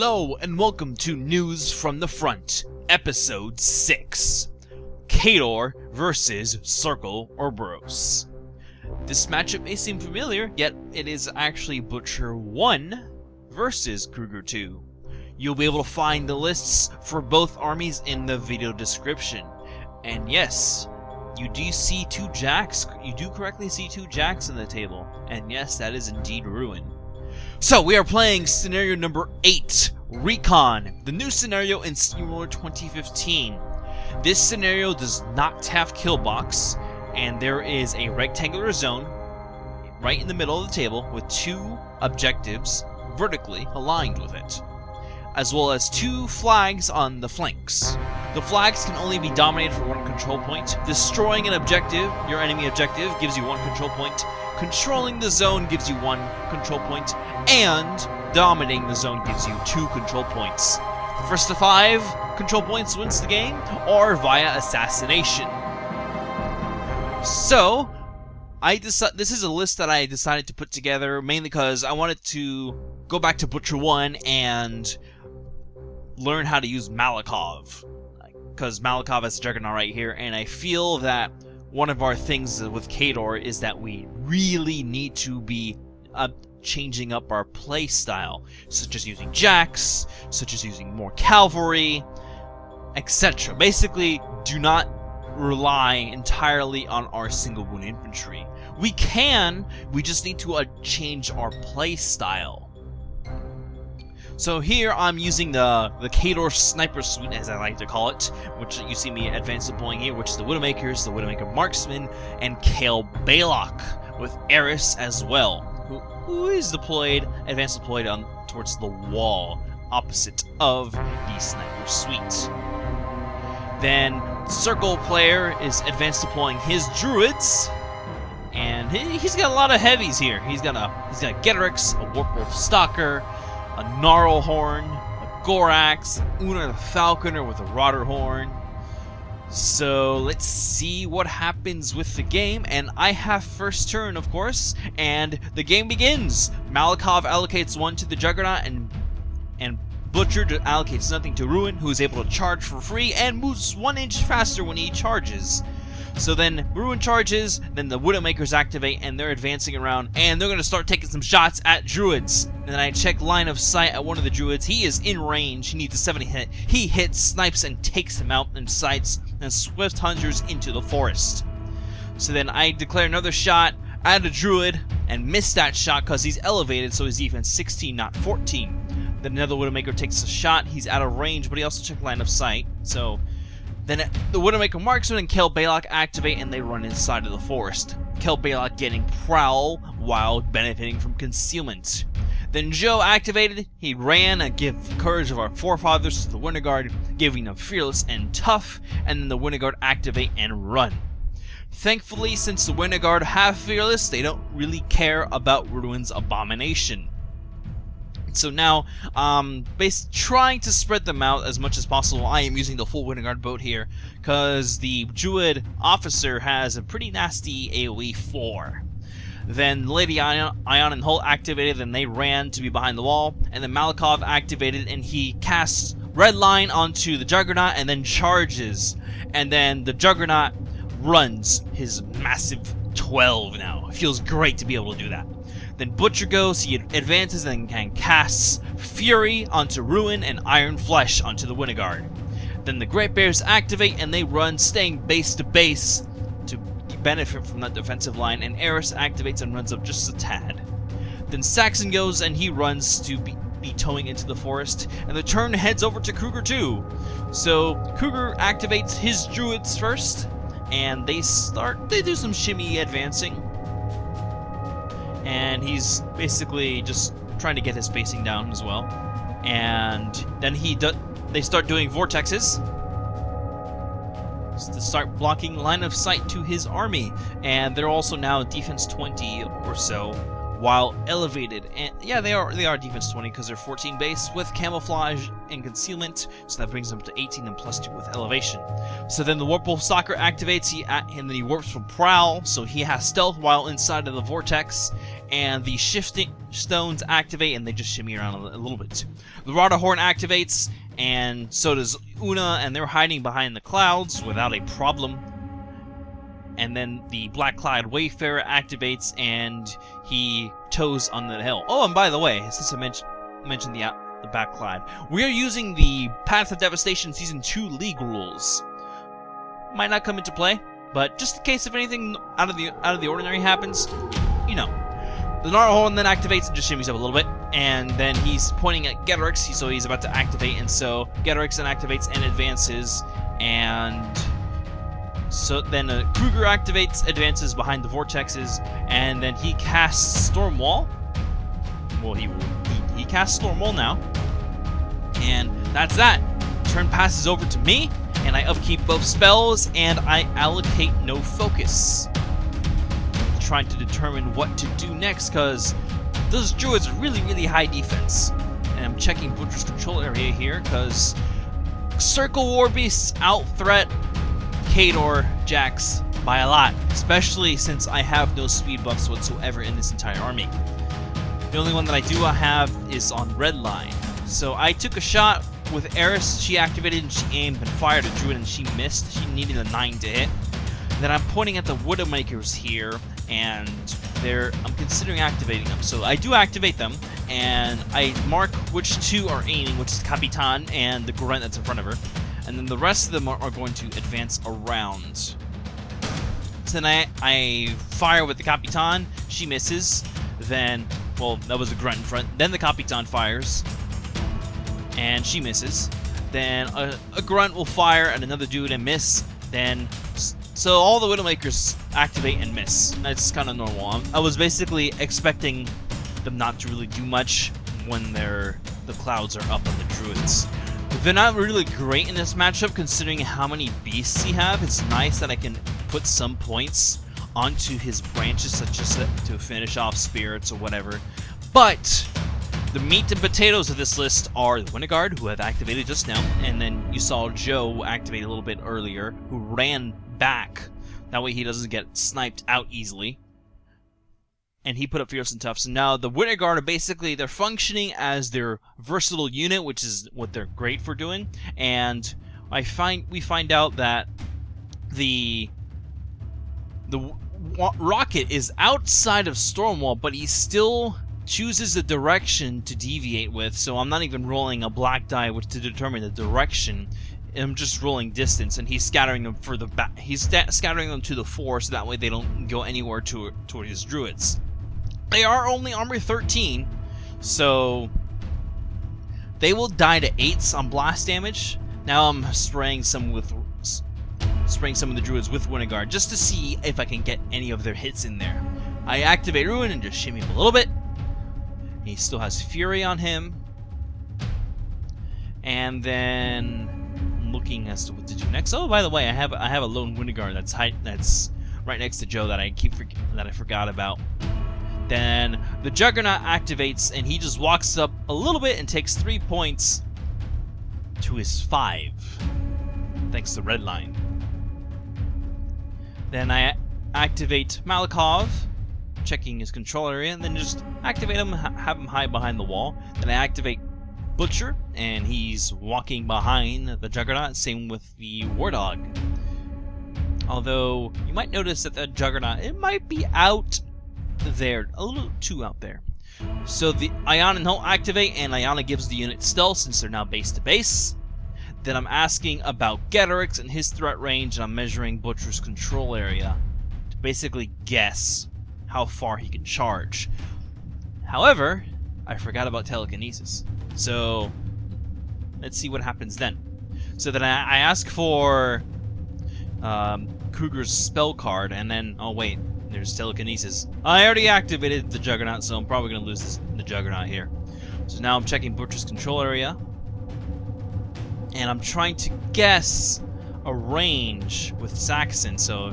Hello and welcome to News from the Front, Episode 6, Khador vs. Circle Orboros. This matchup may seem familiar, yet it is actually Butcher 1 versus Kruger 2. You'll be able to find the lists for both armies in the video description. And yes, you do see two jacks. You do correctly see two jacks in the table. And yes, that is indeed Ruin. So we are playing scenario number 8, Recon, the new scenario in Steamroller 2015. This scenario does not have kill box, and there is a rectangular zone right in the middle of the table with two objectives vertically aligned with it, as well as two flags on the flanks. The flags can only be dominated for one control point. Destroying an objective, your enemy objective, gives you one control point. Controlling the zone gives you one control point, and dominating the zone gives you 2 control points. The first to 5 control points wins the game, or via assassination. So, this is a list that I decided to put together mainly because I wanted to go back to Butcher 1 and learn how to use Malakov. Because Malakov has a Juggernaut right here, and I feel that one of our things with Khador is that we really need to be changing up our play style, such as using jacks, such as using more cavalry, etc. Basically, do not rely entirely on our single wound infantry. We just need to change our play style. So here I'm using the Khador Sniper Suite, as I like to call it, which you see me advanced deploying here, which is the Widowmakers, the Widowmaker Marksman, and Kell Bailoch, with Eiryss as well, who is deployed, advanced deployed towards the wall, opposite of the Sniper Suite. Then Circle player is advanced deploying his Druids, and he's got a lot of heavies here. He's got Getrix, a Warpwolf Stalker, a Gnarlhorn, a Gorax, Una the Falconer with a Rotterhorn. So let's see what happens with the game, and I have first turn, of course, and the game begins. Malakov allocates 1 to the Juggernaut, and Butcher allocates nothing to Ruin, who is able to charge for free and moves 1 inch faster when he charges. So then Ruin charges, then the Widowmakers activate, and they're advancing around, and they're going to start taking some shots at Druids. And then I check line of sight at one of the Druids. He is in range. He needs a 70 hit. He hits, snipes, and takes him out, and sights and swift hunters into the forest. So then I declare another shot at a Druid, and miss that shot because he's elevated, so his defense 16, not 14. Then another Widowmaker takes a shot. He's out of range, but he also checked line of sight. So then the Widowmaker Marksman and Kell Bailoch activate, and they run inside of the forest. Kell Bailoch getting Prowl while benefiting from concealment. Then Joe activated, he ran and gave Courage of Our Forefathers to the Winter Guard, giving them Fearless and Tough, and then the Winter Guard activate and run. Thankfully, since the Winter Guard have Fearless, they don't really care about Ruin's Abomination. So now, trying to spread them out as much as possible, I am using the full Winter Guard boat here, because the Druid officer has a pretty nasty AoE 4. Then Lady Aiyana and Holt activated, and they ran to be behind the wall, and then Malakov activated, and he casts Red Line onto the Juggernaut, and then charges, and then the Juggernaut runs his massive 12 now. It feels great to be able to do that. Then Butcher goes, he advances and casts Fury onto Ruin and Iron Flesh onto the Winter Guard. Then the Great Bears activate and they run, staying base to base to benefit from that defensive line, and Eiryss activates and runs up just a tad. Then Saxon goes and he runs to be towing into the forest, and the turn heads over to Kruger 2. So Kruger activates his Druids first, and they do some shimmy advancing. And he's basically just trying to get his spacing down as well. And then they start doing vortexes to start blocking line of sight to his army. And they're also now defense 20 or so, while elevated. And yeah, they are defense 20 because they're 14 base with camouflage and concealment, so that brings him to 18 and +2 with elevation. So then the Warp Wolf Stalker activates, and then he warps from Prowl, so he has stealth while inside of the vortex, and the shifting stones activate, and they just shimmy around a little bit. The Rada Horn activates, and so does Una, and they're hiding behind the clouds without a problem. And then the Black Cloud Wayfarer activates, and he tows on the hill. Oh, and by the way, since I mentioned the Black Cloud, we are using the Path of Devastation Season 2 League rules. Might not come into play, but just in case if anything out of the ordinary happens, you know. The Gnarlhorn then activates and just shimmies up a little bit, and then he's pointing at Getorix, so he's about to activate, and so Getorix then activates and advances, and so then Kruger activates, advances behind the vortexes, and then he casts Stormwall. Well, he casts Stormwall now, and that's that. Turn passes over to me, and I upkeep both spells, and I allocate no focus. Trying to determine what to do next, because those druids are really high defense. And I'm checking Butcher's control area here, because Circle War Beasts out-threat Khador Jax by a lot, especially since I have no speed buffs whatsoever in this entire army. The only one that I do have is on Redline. So I took a shot with Eiryss. She activated and she aimed and fired a druid and she missed. She needed a 9 to hit. Then I'm pointing at the Widowmakers here, and I'm considering activating them. So I do activate them, and I mark which two are aiming, which is Capitan and the Grunt that's in front of her. And then the rest of them are going to advance around. So then I fire with the Capitan, she misses. Then, well, that was a Grunt in front. Then the Capitan fires, and she misses. Then a Grunt will fire at another dude and miss. Then, so all the Widowmakers activate and miss. That's kind of normal. I was basically expecting them not to really do much when the clouds are up on the druids. They're not really great in this matchup considering how many beasts he have. It's nice that I can put some points onto his branches, such as to finish off spirits or whatever. But the meat and potatoes of this list are the Winterguard, who have activated just now, and then you saw Joe activate a little bit earlier, who ran back. That way he doesn't get sniped out easily. And he put up Fierce and Tough. So now the Winterguard are basically, they're functioning as their versatile unit, which is what they're great for doing. And we find out that the Rocket is outside of Stormwall, but he still chooses the direction to deviate with. So I'm not even rolling a black die to determine the direction. I'm just rolling distance, and he's scattering them further back. He's scattering them to the 4, so that way they don't go anywhere toward his druids. They are only armor 13, so they will die to 8s on blast damage. Now I'm spraying some of the druids with Winterguard just to see if I can get any of their hits in there. I activate Ruin and just shimmy him a little bit. He still has Fury on him, and then I'm looking as to what to do next. Oh, by the way, I have a lone Winterguard that's right next to Joe that I forgot about. Then the Juggernaut activates, and he just walks up a little bit and takes 3 points to his 5, thanks to Redline. Then I activate Malakov, checking his control area, and then just activate him, have him hide behind the wall. Then I activate Butcher, and he's walking behind the Juggernaut, same with the War Dog. Although, you might notice that the Juggernaut, it might be out there, a little too out there. So the Aiyana and Holt activate, and Aiyana gives the unit stealth since they're now base to base. Then I'm asking about Getorix and his threat range, and I'm measuring Butcher's control area to basically guess how far he can charge. However, I forgot about telekinesis. So let's see what happens then. So then I ask for Kruger's spell card, and then, oh wait, there's telekinesis. I already activated the Juggernaut, so I'm probably going to lose the Juggernaut here. So now I'm checking Butcher's control area, and I'm trying to guess a range with Saxon. So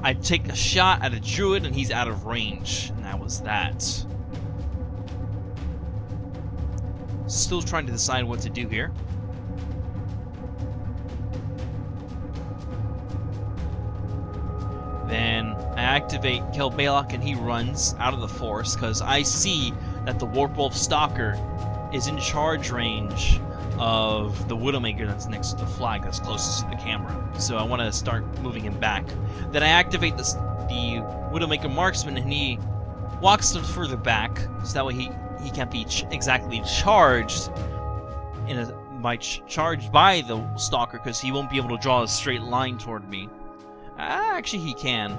I take a shot at a druid, and he's out of range, and that was that. still trying to decide what to do here. Then I activate Kell Bailoch and he runs out of the forest because I see that the Warpwolf Stalker is in charge range of the Widowmaker that's next to the flag that's closest to the camera. So I want to start moving him back. Then I activate the Widowmaker Marksman and he walks further back so that way he can't be exactly charged charged by the Stalker because he won't be able to draw a straight line toward me. Actually, he can,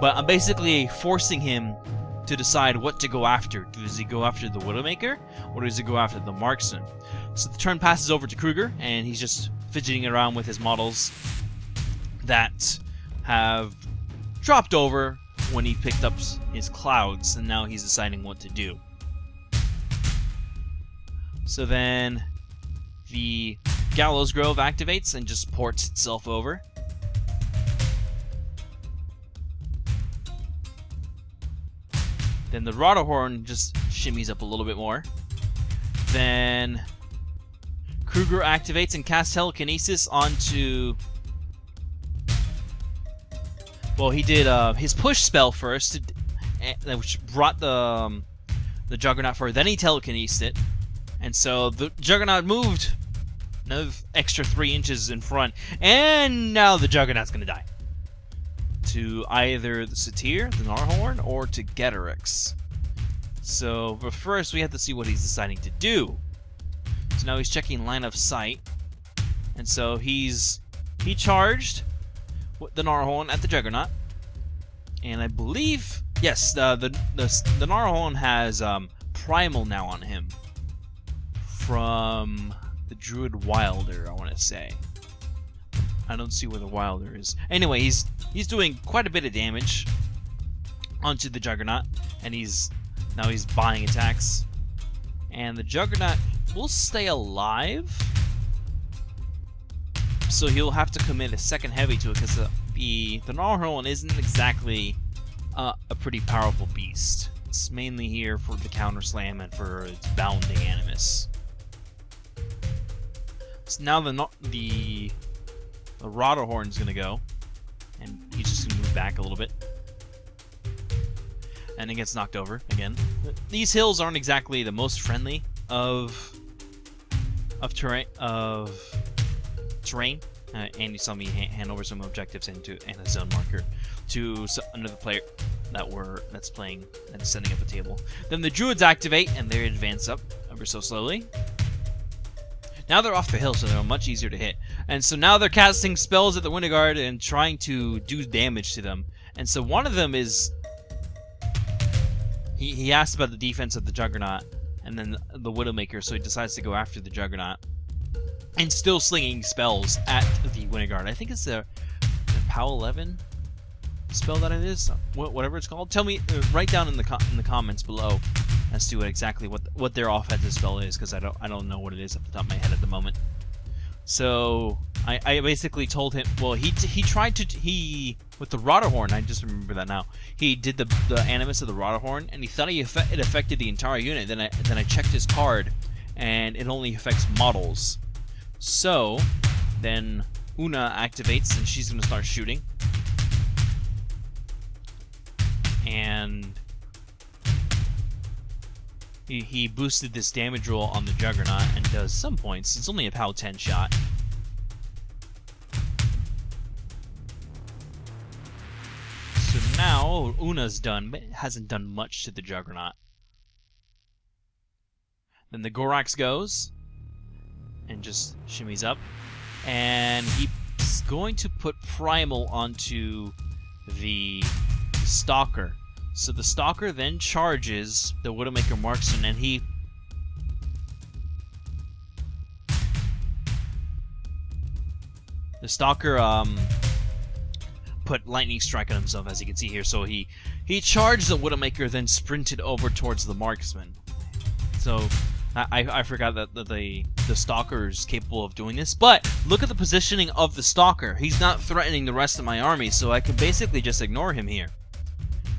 but I'm basically forcing him to decide what to go after. Does he go after the Widowmaker, or does he go after the Marksman? So the turn passes over to Kruger, and he's just fidgeting around with his models that have dropped over when he picked up his clouds, and now he's deciding what to do. So then the Gallows Grove activates and just ports itself over. Then the Rotterhorn just shimmies up a little bit more. Then Kruger activates and casts Telekinesis onto... Well, he did his push spell first, which brought the Juggernaut forward. Then he telekinesed it. And so the Juggernaut moved another extra 3 inches in front. And now the Juggernaut's going to die. To either the Satyr, the Narhorn, or to Eiryss. So, but first we have to see what he's deciding to do. So now he's checking line of sight, and so he charged the Narhorn at the Juggernaut, and I believe yes, the Narhorn has primal now on him from the Druid Wilder, I want to say. I don't see where the Wilder is. Anyway, he's doing quite a bit of damage onto the Juggernaut, and now he's buying attacks. And the Juggernaut will stay alive, so he'll have to commit a second heavy to it because the Narhorn isn't exactly a pretty powerful beast. It's mainly here for the counter slam and for its bounding animus. So now the Rotterhorn's gonna go, and he's just gonna move back a little bit, and it gets knocked over again. These hills aren't exactly the most friendly of terrain. And you saw me hand over some objectives and a zone marker to another player that's playing and setting up a table. Then the Druids activate and they advance up ever so slowly. Now they're off the hill, so they're much easier to hit. And so now they're casting spells at the Winter Guard and trying to do damage to them. And so one of them is... He asked about the defense of the Juggernaut and then the Widowmaker, so he decides to go after the Juggernaut. And still slinging spells at the Winter Guard. I think it's the POW 11 spell that it is, whatever it's called. Tell me, write down in the comments below as to exactly what their offensive spell is, because I don't know what it is off the top of my head at the moment. So I basically told him, well, he tried to with the Rotterhorn, I just remember that now. He did the animus of the Rotterhorn, and he thought it affected the entire unit. Then I checked his card, and it only affects models. So then Una activates, and she's gonna start shooting. And he boosted this damage roll on the Juggernaut and does some points. It's only a POW 10 shot. So now Una's done, but hasn't done much to the Juggernaut. Then the Gorax goes and just shimmies up, and he's going to put Primal onto the Stalker. So the Stalker then charges the Widowmaker Marksman, and the Stalker put Lightning Strike on himself, as you can see here. So he charged the Widowmaker, then sprinted over towards the Marksman. So I forgot that the Stalker is capable of doing this, but look at the positioning of the Stalker. He's not threatening the rest of my army, so I could basically just ignore him here.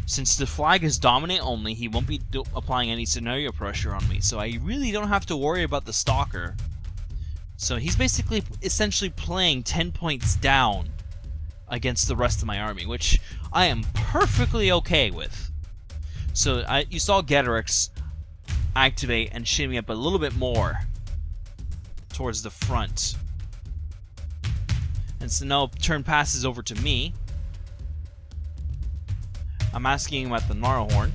Since the flag is dominate only, he won't be applying any scenario pressure on me, so I really don't have to worry about the Stalker. So he's basically essentially playing 10 points down against the rest of my army, which I am perfectly okay with. So you saw Eiryss activate and shimmy up a little bit more towards the front. And so now turn passes over to me. I'm asking him about the Gnarlhorn.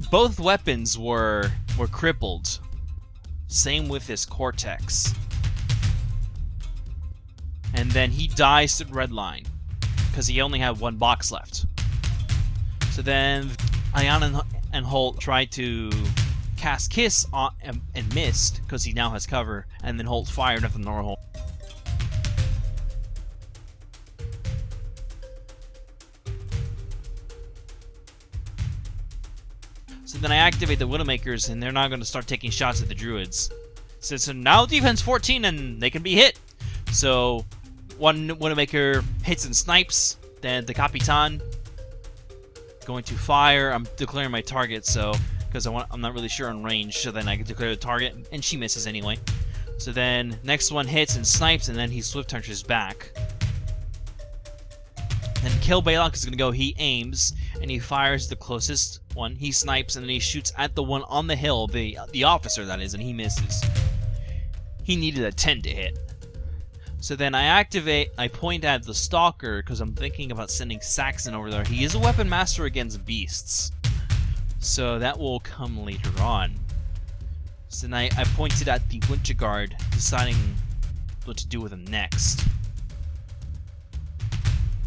Both weapons were crippled. Same with his Cortex. And then he dies to red line because he only had one box left. So then Aiyana and Holt tried to cast Kiss on, and missed because he now has cover, and then Holt fired at the Gnarlhorn. So then I activate the Widowmakers, and they're not going to start taking shots at the Druids. So now defense 14, and they can be hit. So one Widowmaker hits and snipes, then the Capitan going to fire. I'm declaring my target, so because I'm not really sure on range, so then I can declare the target, and she misses anyway. So then next one hits and snipes, and then he swift touches back. Then Kell Bailoch is gonna go. He aims and he fires the closest one. He snipes and then he shoots at the one on the hill, the officer that is, and he misses. He needed a 10 to hit. So then I point at the Stalker because I'm thinking about sending Saxon over there. He is a weapon master against beasts, so that will come later on. So then I pointed at the Winter Guard, deciding what to do with him next.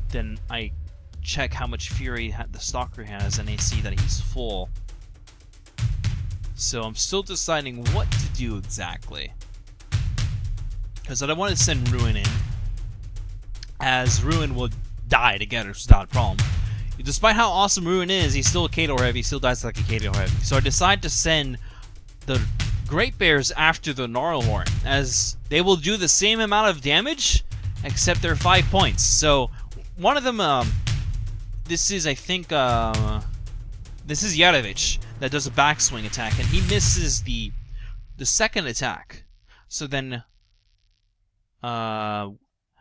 Then I check how much fury the Stalker has, and I see that he's full. So I'm still deciding what to do exactly, because I don't want to send Ruin in, as Ruin will die together without a problem. Despite how awesome Ruin is, he's still a Khador heavy, he still dies like a Khador heavy. So I decide to send the Great Bears after the Gnarlhorn, as they will do the same amount of damage, except they're 5 points. So one of them, this is, I think, this is Eiryss that does a backswing attack, and he misses the second attack. So then, oh,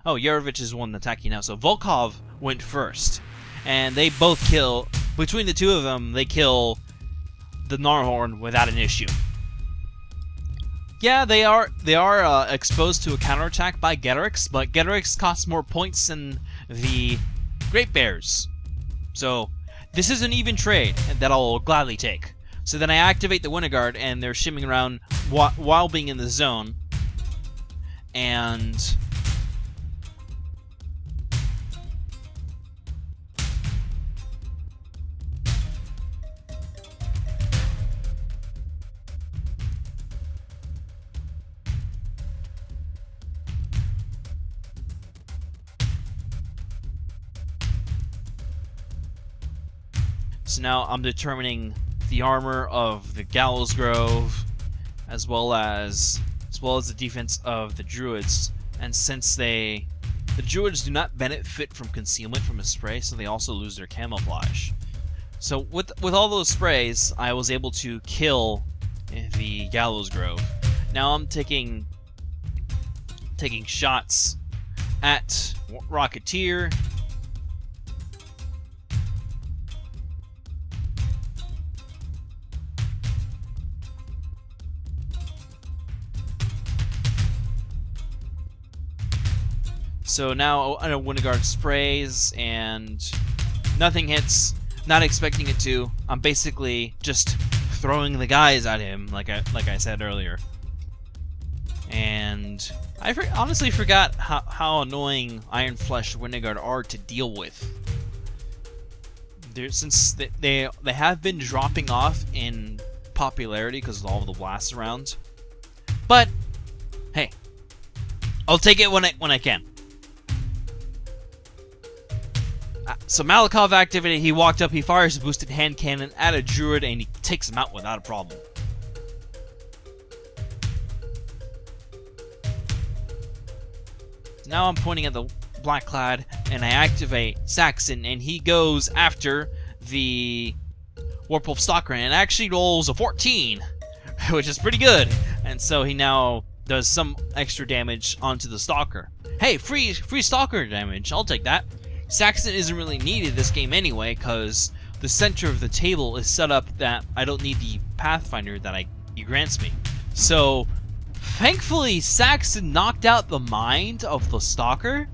Eiryss is one attacking now. So Volkov went first, and they both kill. Between the two of them, they kill the Gnarlhorn without an issue. Yeah, they are exposed to a counterattack by Eiryss, but Eiryss costs more points than the Great Bears. So this is an even trade that I'll gladly take. So then I activate the Winter Guard, and they're shimming around while being in the zone. And so now I'm determining the armor of the Gallowswood, as well as the defense of the Druids. And since the Druids do not benefit from concealment from a spray, so they also lose their camouflage. So with all those sprays, I was able to kill the Gallowswood. Now I'm taking shots at Rocketeer. So now Winter Guard sprays and nothing hits. Not expecting it to. I'm basically just throwing the guys at him, like I said earlier. And I honestly forgot how annoying Iron Flesh Winter Guard are to deal with. Since they have been dropping off in popularity because of all of the blasts around. But hey, I'll take it when I can. So Malakov activated, he walked up, he fires a boosted hand cannon at a Druid, and he takes him out without a problem. So now I'm pointing at the Blackclad, and I activate Saxon, and he goes after the Warpwolf Stalker, and actually rolls a 14, which is pretty good. And so he now does some extra damage onto the Stalker. Hey, free Stalker damage, I'll take that. Saxon isn't really needed this game anyway, because the center of the table is set up that I don't need the Pathfinder that he grants me. So, thankfully, Saxon knocked out the mind of the Stalker.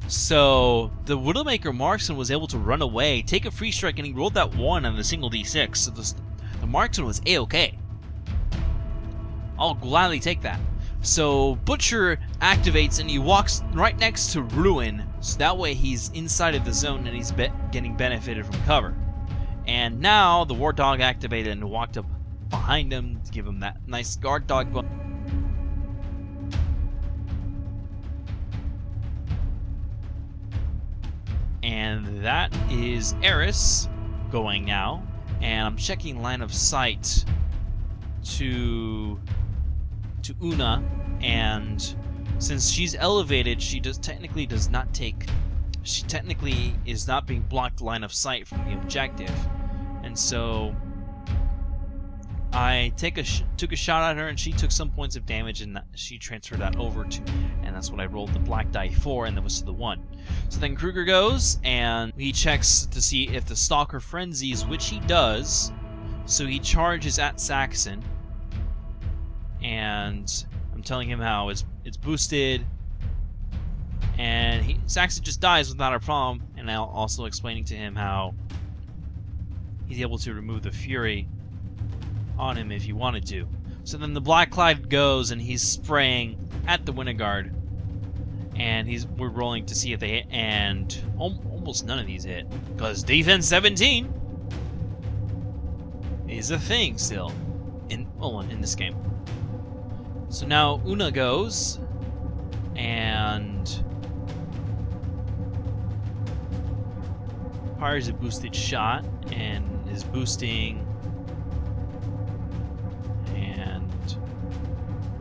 So, the Widowmaker marksman was able to run away, take a free strike, and he rolled that 1 on the single d6. So the marksman was a-okay. I'll gladly take that. So, Butcher activates and he walks right next to Ruin, so that way he's inside of the zone and he's getting benefited from cover. And now the War Dog activated and walked up behind him to give him that nice guard dog bump. And that is Eiryss going now, and I'm checking line of sight to Una, and since she's elevated, she technically is not being blocked line of sight from the objective, and so I took a shot at her, and she took some points of damage, and she transferred that over to, and that's what I rolled the black die for, and that was to the 1. So then Kruger goes, and he checks to see if the Stalker frenzies, which he does. So he charges at Saxon, and I'm telling him how it's boosted, and Saxon just dies without a problem, and I'm also explaining to him how he's able to remove the Fury on him if he wanted to. So then the Blackclad goes and he's spraying at the Winterguard, and we're rolling to see if they hit, and almost none of these hit because defense 17 is a thing still in this game. So now Una goes and fires a boosted shot and is boosting.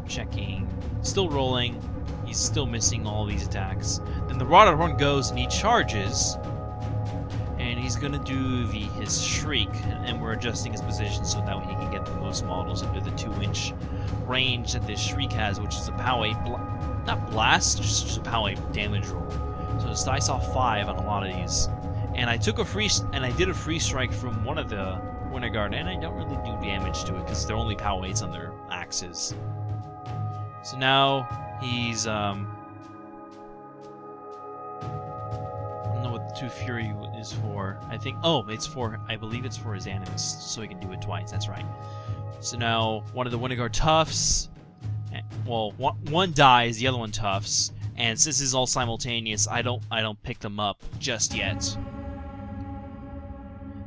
Checking, still rolling, he's still missing all these attacks. Then the Rotted Horn goes and he charges, and he's gonna do his Shriek, and we're adjusting his position so that way he can get the most models into the 2-inch range that this Shriek has, which is a POW 8, not blast, just a POW 8 damage roll. So it's dice off 5 on a lot of these. And I did a free strike from one of the Winterguard, and I don't really do damage to it because they're only POW 8s on their axes. So now he's, I don't know what the 2 Fury is for. I believe it's for his Animus, so he can do it twice, that's right. So now one of the Winterguard toughs, well, one dies, the other one toughs, and since this is all simultaneous, I don't pick them up just yet.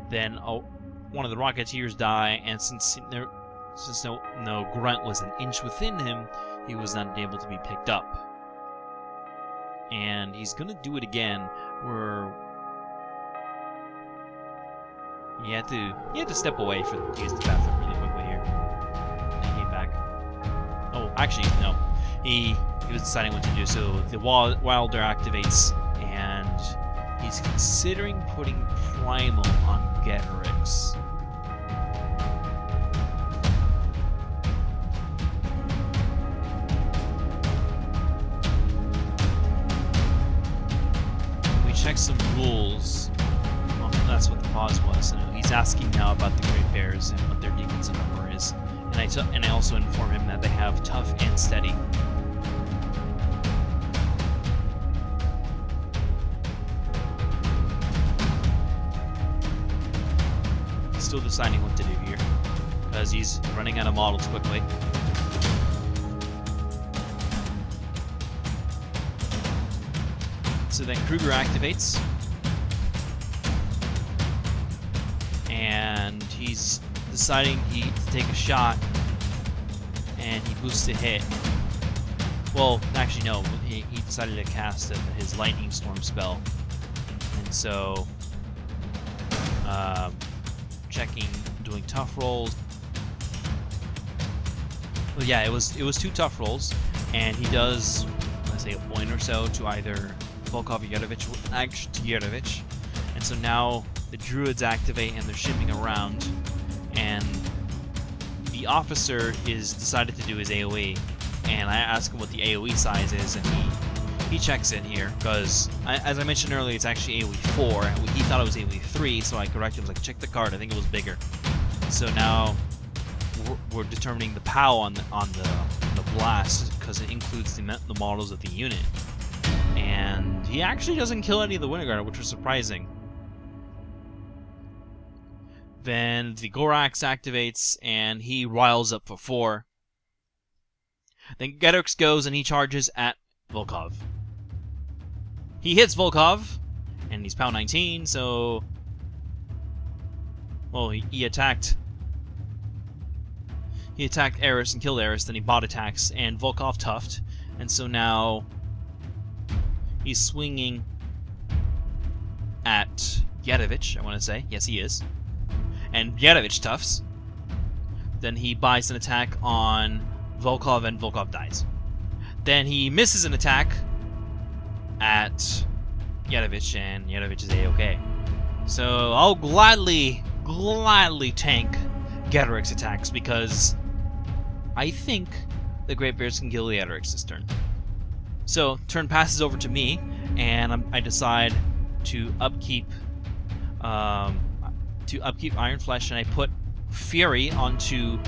Then one of the Rocketeers die, and since no Grunt was an inch within him, he was not able to be picked up. And he's gonna do it again, where you have to step away to use the bathroom really quickly here. And get back. Oh, actually, no. He was deciding what to do, so the Wilder activates, and he's considering putting Primal on Getrix. Check some rules. Well, that's what the pause was. So he's asking now about the Great Bears and what their defensive number is, and I also inform him that they have tough and steady. He's still deciding what to do here because he's running out of models quickly. So then Kruger activates, and he's deciding to take a shot, and he boosts a hit. Well, actually no, he decided to cast his Lightning Storm spell, and so checking, doing tough rolls. Well, yeah, it was 2 tough rolls, and he does. say, a point or so to either Volkov or Yedovich, actually to Yedovich. And so now the druids activate and they're shimming around, and the officer is decided to do his AoE, and I ask him what the AoE size is, and he checks it here, because, as I mentioned earlier, it's actually AoE 4, and he thought it was AoE 3, so I corrected him, like, check the card, I think it was bigger. So now we're determining the POW on the blast, because it includes the models of the unit. And he actually doesn't kill any of the Winter Guard, which was surprising. Then the Gorax activates, and he riles up for 4. Then Gedrix goes, and he charges at Volkov. He hits Volkov, and he's POW 19, so... Well, he attacked... He attacked Eiryss and killed Eiryss, then he bot attacks, and Volkov tuffed, and so now... He's swinging at Yedovich, I want to say. Yes, he is. And Yedovich tuffs. Then he buys an attack on Volkov, and Volkov dies. Then he misses an attack at Yedovich, and Yedovich is A-okay. So I'll gladly tank Gedrix's attacks, because I think the Great Bears can kill Gedrix this turn. So turn passes over to me, and I decide to upkeep Iron Flesh, and I put Fury onto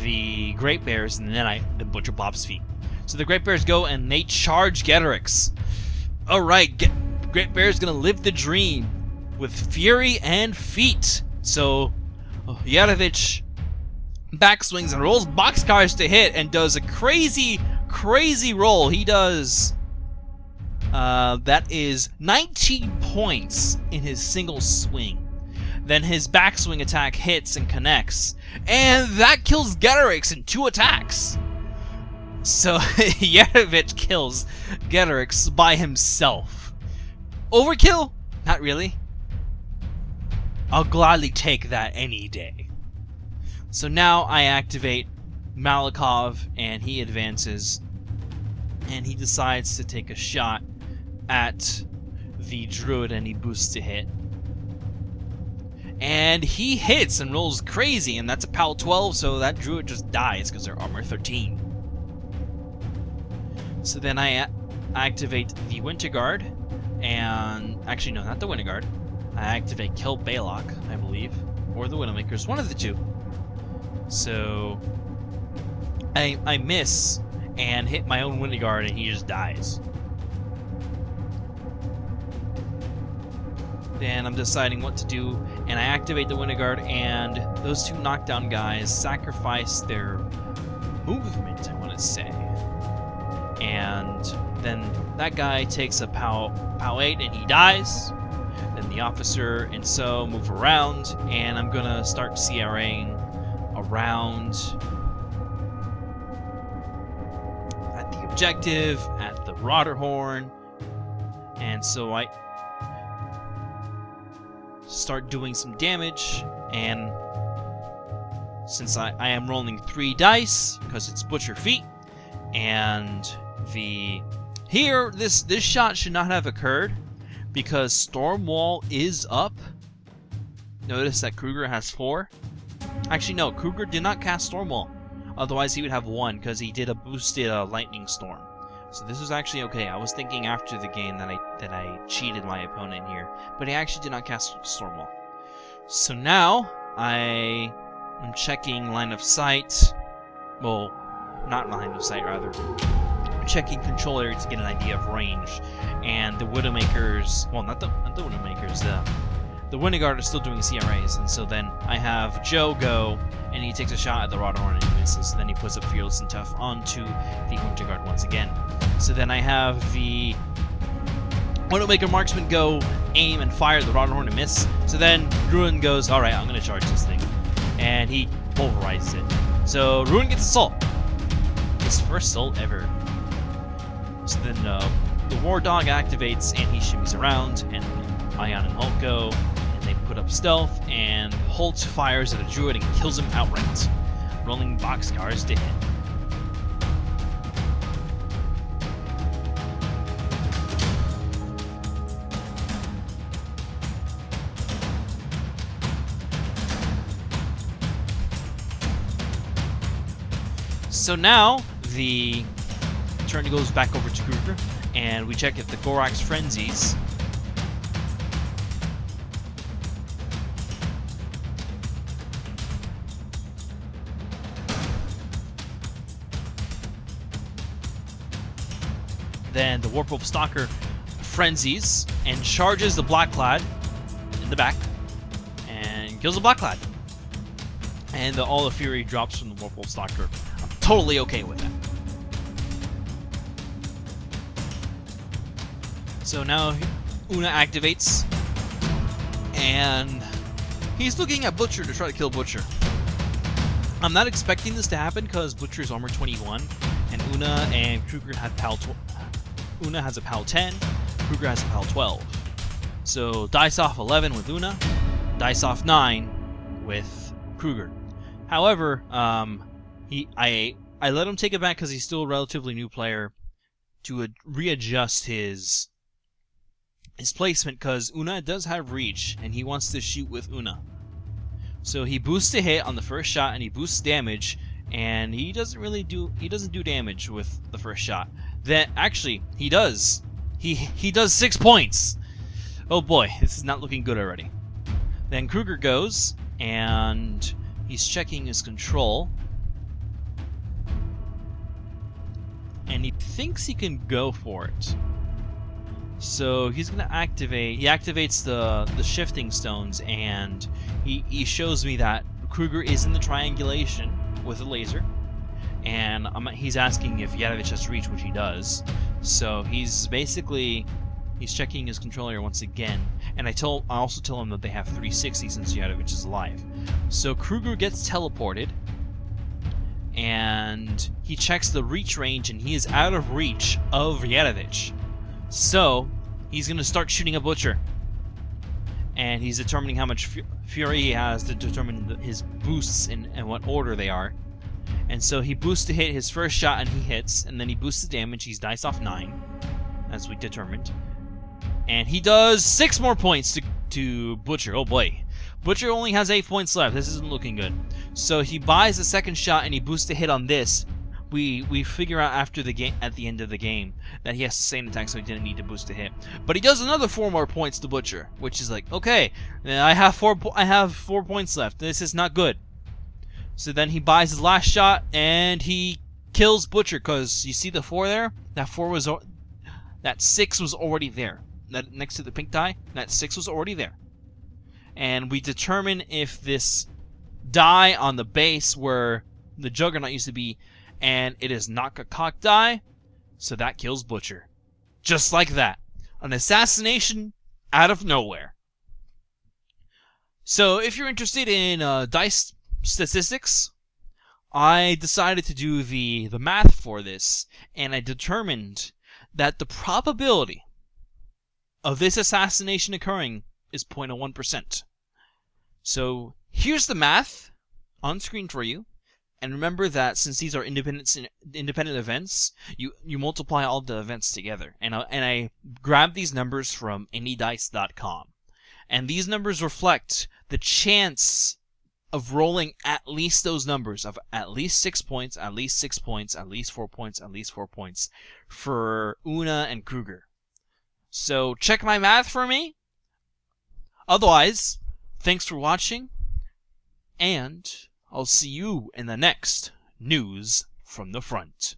the Great Bears, and then the Butcher Bob's feet. So the Great Bears go and they charge Gedrix. Alright, Great Bear's gonna live the dream with Fury and feet. So Yedovich backswings and rolls boxcars to hit and does a crazy roll. He does that is 19 points in his single swing. Then his backswing attack hits and connects, and that kills Gedrix in 2 attacks. So Yedovich kills Gedrix by himself. Overkill? Not really. I'll gladly take that any day. So now I activate Malakov, and he advances, and he decides to take a shot at the druid, and he boosts to hit. And he hits and rolls crazy, and that's a POW 12, so that druid just dies because they're armor 13. So then I activate the Winter Guard, and... Actually, no, not the Winter Guard. I activate Kell Bailoch, I believe, or the Widowmakers, one of the two. So I miss and hit my own Winter Guard, and he just dies. Then I'm deciding what to do, and I activate the Winter Guard, and those 2 knockdown guys sacrifice their movement, I want to say. And then that guy takes a POW 8, and he dies. Then the officer and so move around, and I'm gonna start CRAing around at the objective, at the Rotterhorn, and so I start doing some damage, and since I am rolling 3 dice, because it's Butcher feet, and this shot should not have occurred, because Stormwall is up. Notice that Kruger has 4. Actually, no, Kruger did not cast Stormwall. Otherwise, he would have 1, because he did a boosted Lightning Storm. So this was actually okay. I was thinking after the game that I cheated my opponent here, but he actually did not cast Stormwall. So now I am checking line of sight. Well, not line of sight, rather. I'm checking control area to get an idea of range. And the Widowmakers, well, not the Widowmakers, the Winter Guard are still doing CRAs, and so then I have Joe go, and he takes a shot at the Rotterhorn and he misses. Then he puts up Fearless and Tough onto the Winter Guard once again. So then I have the Widowmaker Marksman go, aim, and fire the Rotterhorn and miss. So then Ruin goes, alright, I'm going to charge this thing. And he pulverizes it. So Ruin gets Assault. His first Assault ever. So then the War Dog activates, and he shimmies around, and Aiyana and Holt go, and they put up Stealth, and Holt fires at a Druid and kills him outright, rolling boxcars to hit. So now the turn goes back over to Kruger, and we check if the Gorax frenzies. Then the Warp Wolf Stalker frenzies and charges the Blackclad in the back and kills the Blackclad. And all the fury drops from the Warp Wolf Stalker. I'm totally okay with that. So now Una activates, and he's looking at Butcher to try to kill Butcher. I'm not expecting this to happen because Butcher's armor 21, and Una and Kruger have PAL Una has a PAL 10, Kruger has a PAL 12. So dice off 11 with Una, dice off 9 with Kruger. However, I let him take it back because he's still a relatively new player to readjust his placement, because Una does have reach and he wants to shoot with Una. So he boosts a hit on the first shot and he boosts damage, and he doesn't do damage with the first shot. Then actually he does. He does 6 points. Oh boy, this is not looking good already. Then Kruger goes and he's checking his control, and he thinks he can go for it. So he's gonna activate. He activates the shifting stones, and he shows me that Kruger is in the triangulation with a laser, and he's asking if Yadovich has reach, which he does. So he's checking his controller once again, and I also tell him that they have 360 since Yadovich is alive. So Kruger gets teleported, and he checks the reach range, and he is out of reach of Yadovich. So he's going to start shooting a Butcher, and he's determining how much fury he has to determine his boosts and what order they are. And so he boosts to hit his first shot, and he hits, and then he boosts the damage. He's dice off 9, as we determined. And he does 6 more points to Butcher. Oh boy. Butcher only has 8 points left. This isn't looking good. So he buys the second shot, and he boosts a hit on this. We figure out at the end of the game that he has sustained attack, so he didn't need to boost a hit. But he does another 4 more points to Butcher, which is like, okay, I have 4 points left. This is not good. So then he buys his last shot, and he kills Butcher, because you see the 4 there? That 6 was already there. That next to the pink die, that 6 was already there. And we determine if this die on the base where the Juggernaut used to be, and it is not a cock die, so that kills Butcher. Just like that. An assassination out of nowhere. So if you're interested in dice statistics, I decided to do the math for this, and I determined that the probability of this assassination occurring is 0.01%. So here's the math on screen for you. And remember that since these are independent events, you multiply all the events together. And I grabbed these numbers from anydice.com. And these numbers reflect the chance of rolling at least those numbers of at least 6 points, at least 6 points, at least 4 points, at least 4 points for Una and Kruger. So check my math for me. Otherwise, thanks for watching, and I'll see you in the next News from the Front.